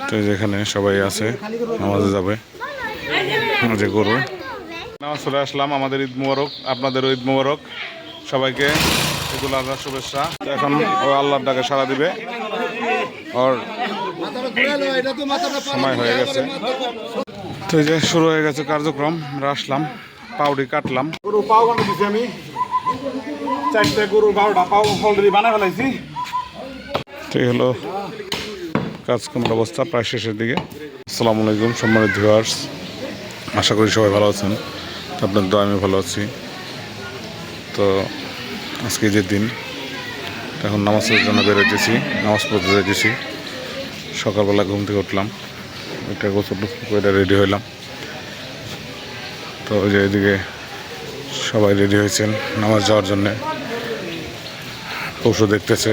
তো যেখানে সবাই আছে নামাজে যাবে যে গরু নামাজ পড়ে আসলাম। আমাদের ঈদ মোবারক, আপনাদেরও ঈদ মোবারক। সবাইকে ঈদুল আজহার শুভেচ্ছা। এখন ও আল্লাহর ডাকে সাড়া দিবে, ওর সময় হয়ে গেছে। তো এই যে শুরু হয়ে গেছে কার্যক্রম। আমরা আসলাম, পাউডি কাটলাম। গরু পাও কাটে দিচ্ছি আমি, 4টে গরুর 12টা পাও অলরেডি বানায় ফেলাইছি। তো এই হলো কাজকর্মের অবস্থা, প্রায় শেষের দিকে। আসসালামু আলাইকুম সম্মানিত ভিউয়ার্স, আশা করি সবাই ভালো আছেন। আপনার দোয়া আমি ভালো আছি। তো আজকে যে দিন, এখন নামাজের জন্য বেরোতেছি, নামাজ পড়তে যাইতেছি। সকালবেলা ঘুম থেকে উঠলাম, একটা গোসল করে রেডি হইলাম। তো ওই যে এদিকে সবাই রেডি হয়েছেন নামাজ যাওয়ার জন্যে। পশু দেখতেছে,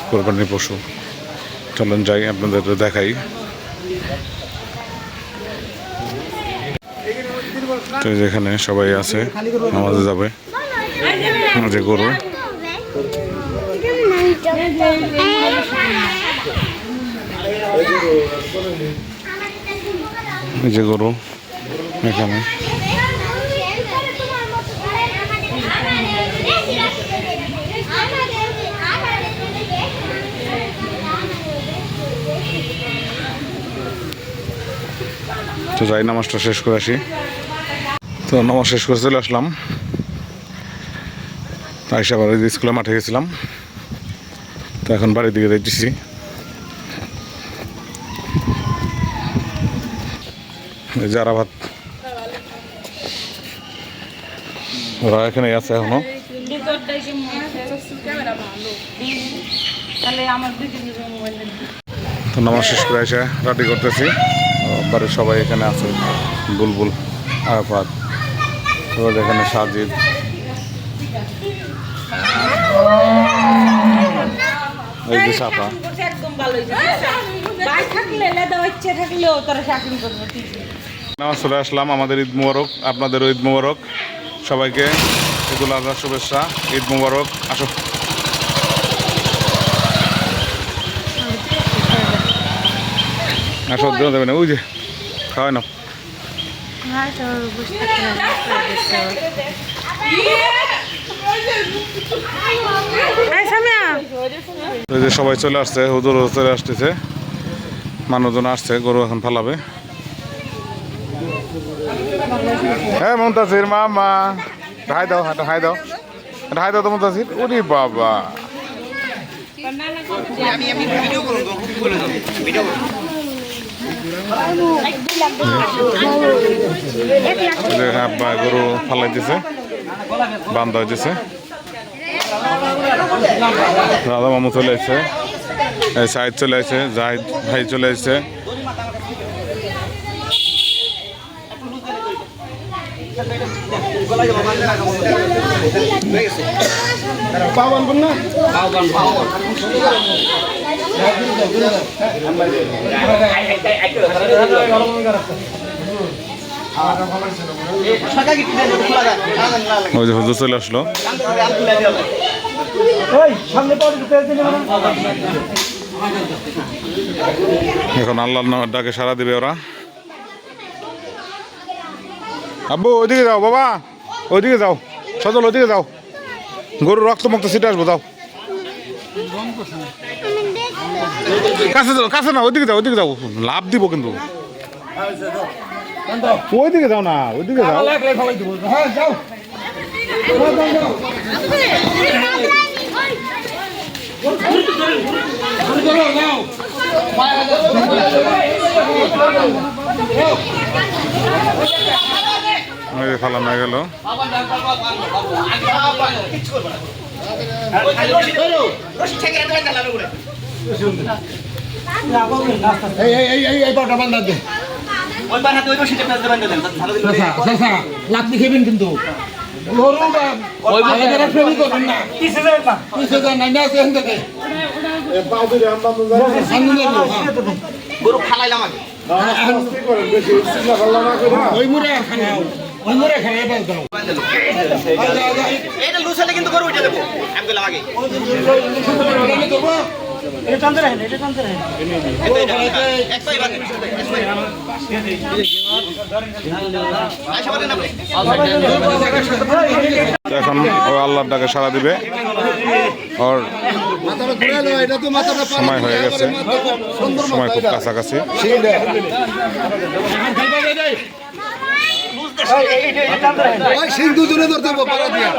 কোরবানির পশু। চলুন যাই, আপনাদের দেখাই। তো যেখানে সবাই আছে নামাজে যাবে যে গরু যে গরু এখানে তো যাই, নামাজটা শেষ করে আসি। তো নামাজ শেষ করে চলে আসলাম। আইসা বাড়ি স্কুলে মাঠে গেছিলাম, তো এখন বাড়ির দিকে যাইতেছি। যারা ভাত ওরা এখানে আছে এখনো। তো নামাজ শেষ করে এসে রাডি করতেছি। বাড়ির সবাই এখানে আছে, বুলবুল, আরাফাত, তারপর এখানে সাজিদ, এই যে সাফা। নামাজ পড়ে আসলাম। আমাদের ঈদ মোবারক, আপনাদেরও ঈদ মোবারক। সবাইকে ঈদুল আজহার শুভেচ্ছা, ঈদ মোবারক। আসো, আসো, দেবে না, ওই যে খাওয়াই না। সবাই চলে আসছে, হুজুর চলে আসতেছে, মানুষজন আসছে, গরু এখন ফালাবে। হ্যাঁ মুনতাসির মামা, হাই দাও, হাই দাও, হাই দাও তো মুনতাসির। ওরে বাবা, গরু ফালাইতেছে, বান্ধা হইতেছে। রাধা মামু চলে আসছে, সাইদ চলে আসছে, জাহিদ ভাই চলে আসছে। ওই যে হুজুর চলে আসলো। এখন আল্লাহর ডাকে সাড়া দিবে ওরা। আব্বু ওইদিকে যাও, বাবা ওইদিকে যাও, সজল ওইদিকে যাও, গরুর রক্ত মুক্ত সিটে আসবো, যাও। কাছে যাও, কাছে না, ওইদিকে যাও, ওইদিকে যাও, লাভ দিব কিন্তু। ওইদিকে যাও না, ওইদিকে যাও। ফালানো হয়ে গেল। লাত্তি খেবেন কিন্তু গরু ফালাইলাম আগে ওই মুড়ে ওই মুড়ে খাই এটা লুজ হলে কিন্তু গরু উঠে দেবো আমি গেলাম আগে এখন ও আল্লাহর ডাকে সাড়া দিবে। ওর সময় হয়ে গেছে, সময় খুব কাছাকাছি। দুজনে ধরতে পারা দিয়া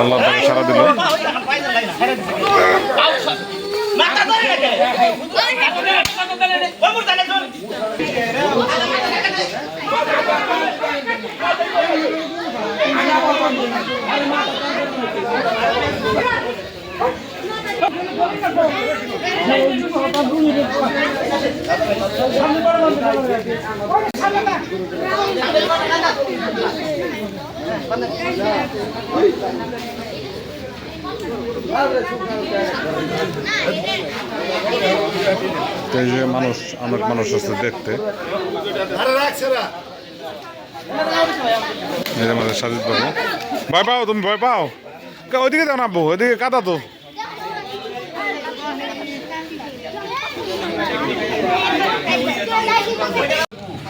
আল্লাহর ডাকে সাড়া দিল। এই যে মানুষ, অনেক মানুষ আছে দেখতে। এই যে আমাদের সাজিদ বাবু। ভয় পাও তুমি? ভয় পাও? ওইদিকে যাও না, ওইদিকে কাদা তো।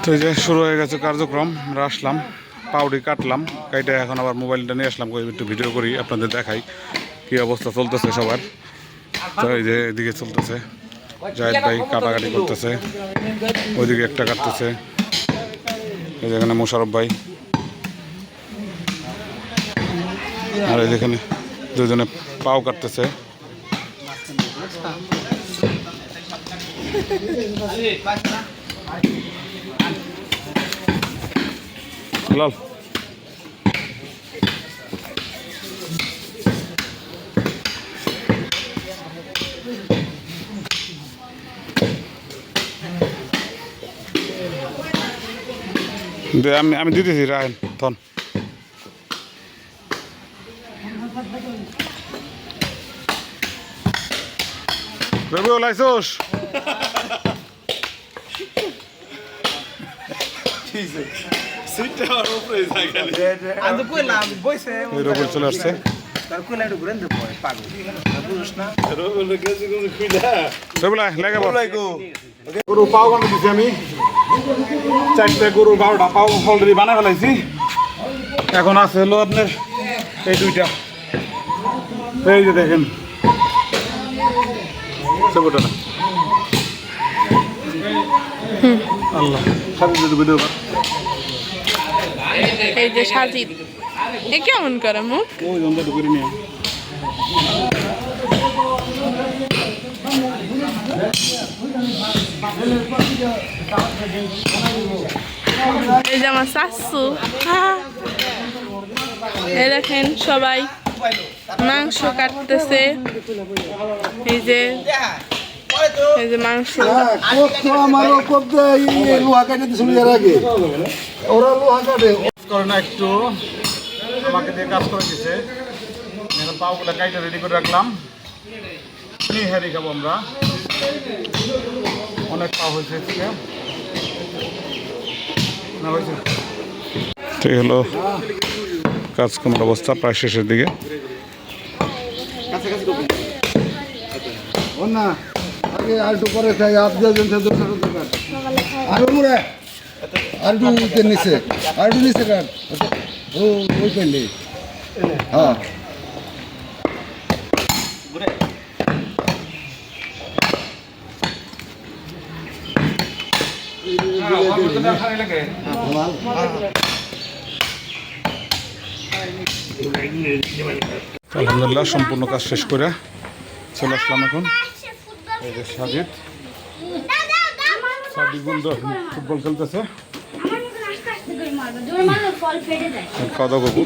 তো এই যে শুরু হয়ে গেছে কার্যক্রম। আমরা আসলাম, পাউডি কাটলাম, কাইটে এখন আবার মোবাইলটা নিয়ে আসলাম, একটু ভিডিও করি, আপনাদের দেখাই কি অবস্থা চলতেছে সবার। তো এই যে এদিকে চলতেছে, জাহিদ ভাই কাটাকাটি করতেছে, ওইদিকে একটা কাটতেছে, এই যেখানে মোশারফ ভাই, আর এই যেখানে দুজনে পাও কাটতেছে। লাল আমি দিতেছি রায়ন থন। রবিউল আইসোস রবিউল চলে আসছে। গরু পাও বানিয়ে দিচ্ছি আমি, 4টে গরু 12টা পাও অলরেডি বানায় ফেলাইছি। এখন আছে হলো আপনার এই 2টা, এই যে দেখেন আল্লাহ ভিডিও। এই যে সাজিদ, এ কেমন করে মুখ? ওই জন্যটা করে নিয়ে এই যে আমার শাশু, এই দেখেন সবাই মাংস কাটতেছে। এই যে মাংস লোহা কাটে দিছিল এর আগে, ওরা লোহা কাটে করে না, একটু আমাকে দিয়ে কাজ করে দিচ্ছে। পাওগুলো কাইটে রেডি করে রাখলাম, কি হারি খাবো আমরা, অনেক পাও হয়েছে না হয়েছে। ঠিক হলো কাজকর্মের অবস্থা প্রায় শেষের দিকে। না আগে আর একটু পরে খাই, আর একটু নিচে, আর একটু নিচে কাট, ও ওই পেলে হ্যাঁ আলহামদুলিল্লাহ সম্পূর্ণ কাজ শেষ করে চলে আসলাম এখন। এই যে সাজিদ ফুটবল খেলতেছে, খাওয়া দাওয়া করবো।